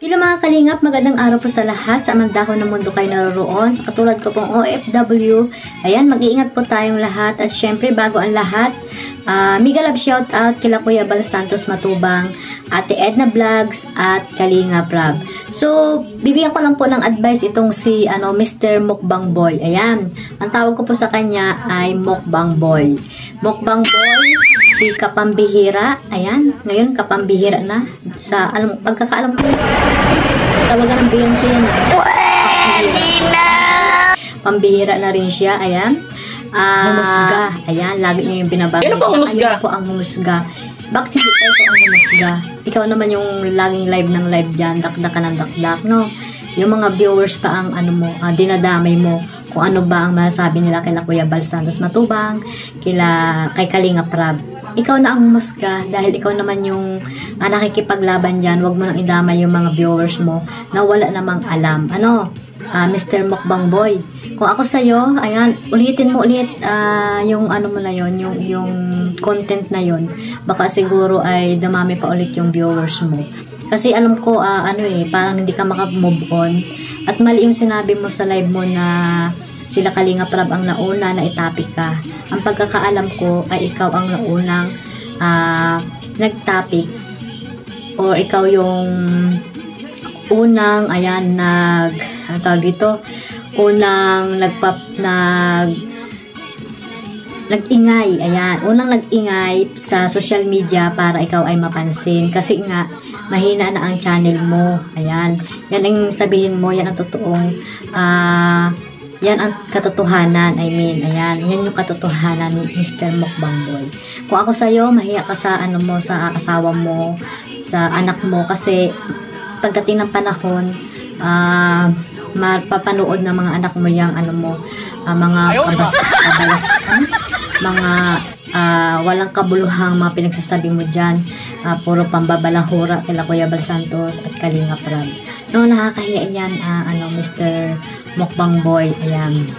Hello mga kalingap, magandang araw po sa lahat. Sa amandako ng mundo kayo naroroon. Sa katulad ko pong OFW. Ayan, mag-iingat po tayong lahat. At syempre, bago ang lahat, mega love shout out kila Kuya Bal Santos Matubang, Ate Edna Vlogs, at Kalingap Rob. So, bibigyan ko lang po ng advice itong si Mr. Mukbang Boy. Ayan, ang tawag ko po sa kanya ay Mukbang Boy. Mukbang Boy, si Kapambihira. Ayan, ngayon Kapambihira na. Sa pagkakaalam ko, tawagan ng Beyonce yan. Pambihira na rin siya. Ayan. Humusga. Ayan, lagi niyo yung binabanggit. Ano pang humusga? Ano po ang humusga? Bakit hindi tayo ang humusga? Ikaw naman yung laging live ng live dyan, dakdakan ng dakdak, no? Yung mga viewers pa ang dinadamay mo kung ano ba ang masasabi nila kay Kuya Bal Santos Matubang, kay Kalingap Rob. Ikaw na ang humusga dahil ikaw naman yung nakikipaglaban dyan. Huwag mo nang idamay yung mga viewers mo na wala namang alam. Mr. Mukbang Boy. Kung ako sa'yo, ayan, ulitin mo ulit yung mo na yun, yung content na yun. Baka siguro ay dumami pa ulit yung viewers mo. Kasi alam ko, parang hindi ka maka-move on. At mali yung sinabi mo sa live mo na sila Kalingap Rob ang nauna na itapik ka. Ang pagkakaalam ko ay ikaw ang naunang nagtapik or ikaw yung unang nag-ingay, unang nag-ingay sa social media para ikaw ay mapansin kasi nga mahina na ang channel mo. Ayan, yan ang sabihin mo, yan ang totoong yan ang katotohanan. Ayan, yan yung katotohanan ni Mr. Mukbang Boy. Kung ako sa'yo, mahiya ka sa sa asawa mo, sa anak mo, kasi pagdating ng panahon, mapapanood ng mga anak mo yung mga walang kabuluhang mga pinagsasabi mo dyan. Puro pambabalahura kila Kuya Bal Santos at Kalingap Rob. Nakakahiya yan, Mr. Mukbang Boy. Ayan.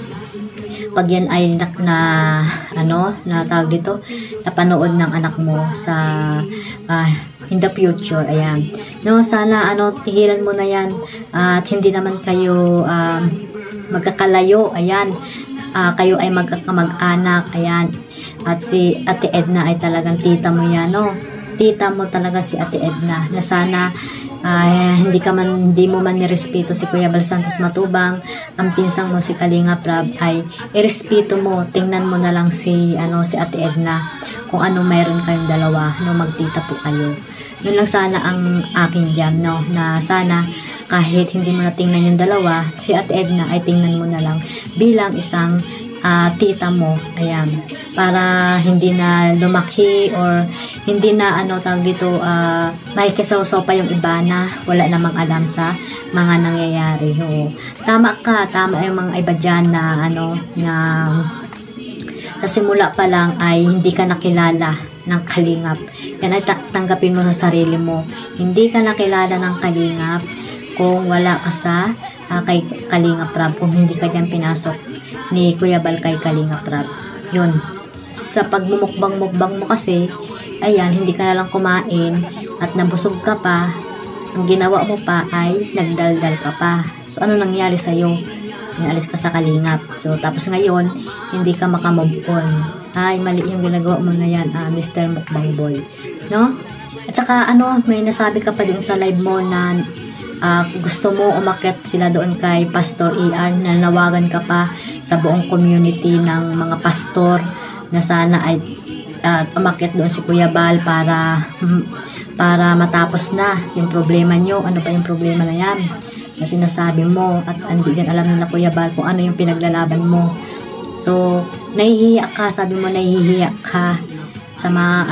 Pag yan ay tawag dito, napanood ng anak mo sa in the future. Ayan. Sana tigilan mo na yan at hindi naman kayo magkakalayo. Ayan. Kayo ay magkakamag-anak. Ayan. At si Ate Edna ay talagang tita mo yan, no? Tita mo talaga si Ate Edna, na sana hindi mo man nirespeto si Kuya Bal Santos Matubang, ang pinsang mo si Kalingap Rob ay irespeto mo. Tingnan mo na lang si Ate Edna, kung ano mayroon kayong dalawa, magtita po kayo. Yun lang sana ang akin dyan, no? Na sana kahit hindi mo na tingnan yung dalawa, si Ate Edna ay tingnan mo na lang bilang isang tita mo. Ayan, para hindi na lumaki or hindi na tawag dito, makikisaw-saw pa yung iba na wala namang alam sa mga nangyayari. Tama ka, tama yung mga iba dyan na na sa simula pa lang ay hindi ka nakilala ng Kalingap. Yan ay tanggapin mo sa sarili mo. Hindi ka nakilala ng Kalingap kung wala ka sa kay Kalingap Rob, kung hindi ka dyan pinasok ni Kuya Bal kay Kalingap Rob. Yun, sa pagmumukbang-mukbang mo kasi, ayan, hindi ka na lang kumain at nabusog ka pa, ang ginawa mo pa ay nagdaldal ka pa. So ano nangyari sa'yo? Inalis ka sa Kalingap. So tapos ngayon, hindi ka makamove on. Ay, mali yung ginagawa mo na yan, Mr. Mukbang Boy. No? At saka may nasabi ka pa din sa live mo na gusto mo umakyat sila doon kay Pastor ER, nanawagan ka pa sa buong community ng mga pastor na sana ay umakyat doon si Kuya Bal para matapos na yung problema nyo. Ano pa yung problema na yan na sinasabi mo at hindi din alam nila Kuya Bal kung ano yung pinaglalaban mo. So nahihiya ka, sabi mo nahihiya ka sa mga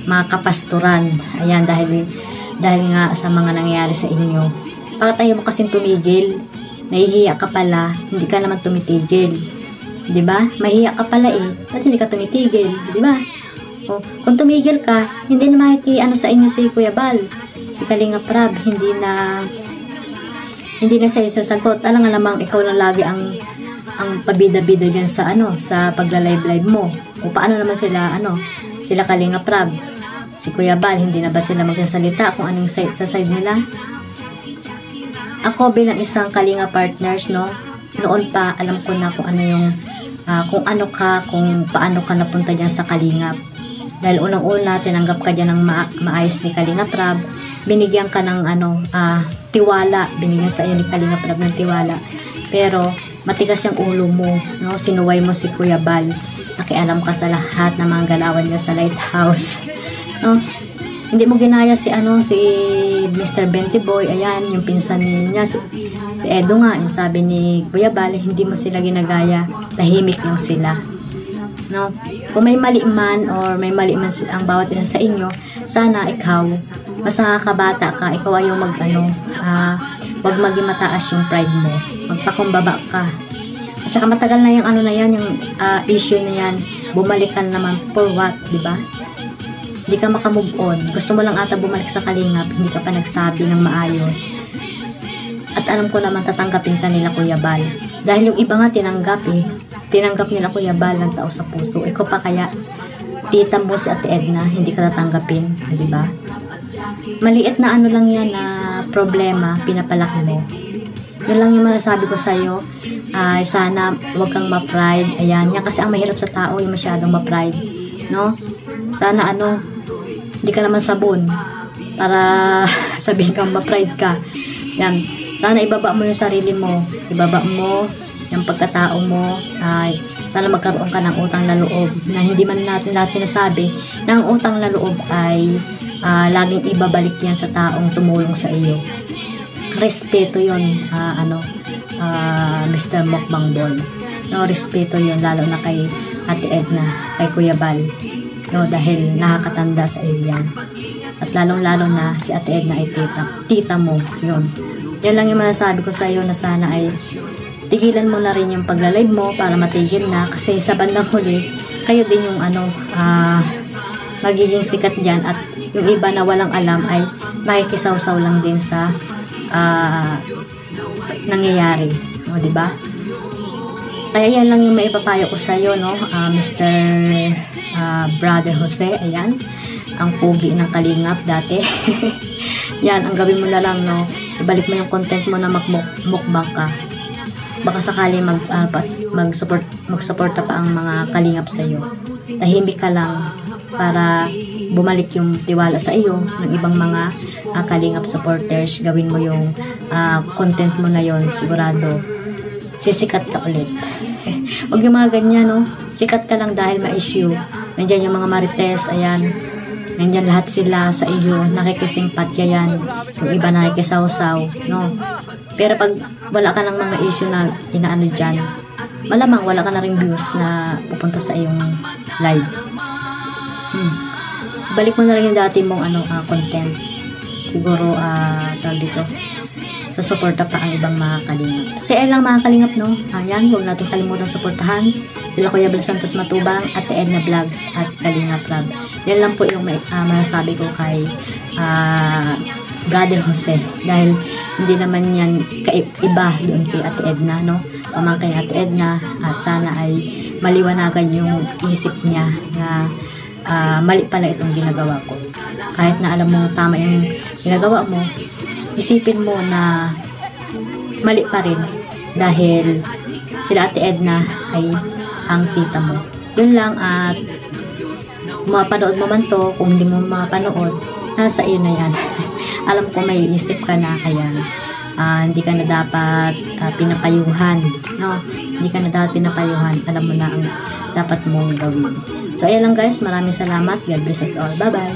mga kapastoran. Ayan, dahil nga sa mga nangyayari sa inyo. Bakit tayo mo kasing tumigil? Nahihiya ka pala, hindi ka naman tumitigil. Diba? Mahihiya ka pala kasi hindi ka tumitigil. Diba? Kung tumigil ka, hindi na sa inyo si Kuya Bal. Si Kalingap Rob, hindi na sa'yo sasagot. Alam nga namang ikaw lang lagi ang pabida-bida dyan sa sa pagla-live mo. O paano naman sila Kalingap Rob? Si Kuya Bal, hindi na ba sila magsasalita kung anong side sa side nila? Ako bilang isang kalinga partners, no, noon pa alam ko na kung ano yung kung ano ka, kung paano ka napunta dyan sa Kalingap. Dahil unang-una tinanggap ka dyan ng maayos ni Kalingap Rab, binigyan ka ng tiwala, binigyan sa iyo ni Kalingap Rab ng tiwala. Pero matigas yung ulo mo, no, sinuway mo si Kuya Bal, nakialam ka sa lahat ng mga galawan niya sa lighthouse, no. Hindi mo ginaya si Mr. Benty Boy, ayan, yung pinsan niya, si Edo nga, yung sabi ni Kuya Bal, hindi mo sila ginagaya, tahimik lang sila. No? Kung may mali man or may mali man ang bawat isa sa inyo, sana ikaw, mas nakakabata ka, ikaw ay yung wag maging mataas yung pride mo, magpakumbaba ka. At saka matagal na yung yung issue na yan, bumalik ka naman for what, di ba? Hindi ka makamove on. Gusto mo lang ata bumalik sa Kalingap, hindi ka pa nagsabi ng maayos. At alam ko naman tatanggapin ka nila Kuya Bal. Dahil yung iba nga tinanggap tinanggap nila Kuya Bal ng tao sa puso. Ikaw pa kaya, tita mo si Ate Edna, hindi ka tatanggapin, di ba? Maliit na lang yan na problema, pinapalaki mo. Yun lang yung masasabi ko sa'yo. Sana huwag kang ma-pride. Ayan, yan kasi ang mahirap sa tao, yung masyadong ma-pride. No? Sana hindi ka naman sabon para sabihin kang ma-pride ka. Yan. Sana ibaba mo yung sarili mo. Ibaba mo yung pagkatao mo. Sana magkaroon ka ng utang na loob na hindi man natin lahat sinasabi na ang utang na loob ay laging ibabalik yan sa taong tumulong sa iyo. Respeto yun, Mr. Mukbang Boy. No, respeto yun, lalo na kay Ate Edna, kay Kuya Bal. No, dahil nakakatanda sa iyo yan. At lalong-lalo na si Ate Edna ay tita mo. Yun. Yan lang yung masasabi ko sa iyo na sana ay tigilan mo na rin yung pagla-live mo para matigil na. Kasi sa bandang huli, kayo din yung magiging sikat dyan at yung iba na walang alam ay makikisaw-saw lang din sa nangyayari. No, diba? Kaya yan lang yung maipapayo ko sa iyo, no, Mr. Brother Jose, ayan, ang pugi ng Kalingap dati. Yan, ang gawin mo na lang, no, ibalik mo yung content mo na mukbang ka. Baka sakali mag-suporta pa ang mga Kalingap sa iyo. Tahimik ka lang para bumalik yung tiwala sa iyo ng ibang mga Kalingap supporters. Gawin mo yung content mo na yon, sigurado sisikat ka ulit. Huwag yung mga ganyan, no, sikat ka lang dahil ma-issue. Nandyan yung mga marites, ayan, nandyan lahat sila sa iyo, nakikisimpatya yan, yung iba nakikisaw-saw, no. Pero pag wala ka ng mga issue na inaano dyan, malamang wala ka na ring views na pupunta sa iyong live. Balik mo na rin yung dati mong content. Siguro tawag dito, susuporta pa ang ibang mga Kalingap. So lang mga Kalingap, no. Ayan, huwag natin kalimutan suportahan sila Kuya Bal Santos Matubang, Ate Edna Vlogs at Kalingap Rab. Yan lang po yung masasabi ko kay Brother Jose, dahil hindi naman yan iba doon kay Ate Edna, no, pamangkin Ate Edna, at sana ay maliwanagan yung isip niya na mali pala itong ginagawa ko. Kahit na alam mo tama yung ginagawa mo, isipin mo na mali pa rin dahil sila Ate Edna ay ang tita mo. Yun lang, at mapanood mo man to, kung hindi mo mapanood, nasa iyo na yan. Alam ko may isip ka na, kaya hindi ka na dapat pinapayuhan, no? Hindi ka na dapat pinapayuhan. Alam mo na ang dapat mong gawin. So ayan lang guys, maraming salamat. God bless us all. Bye bye.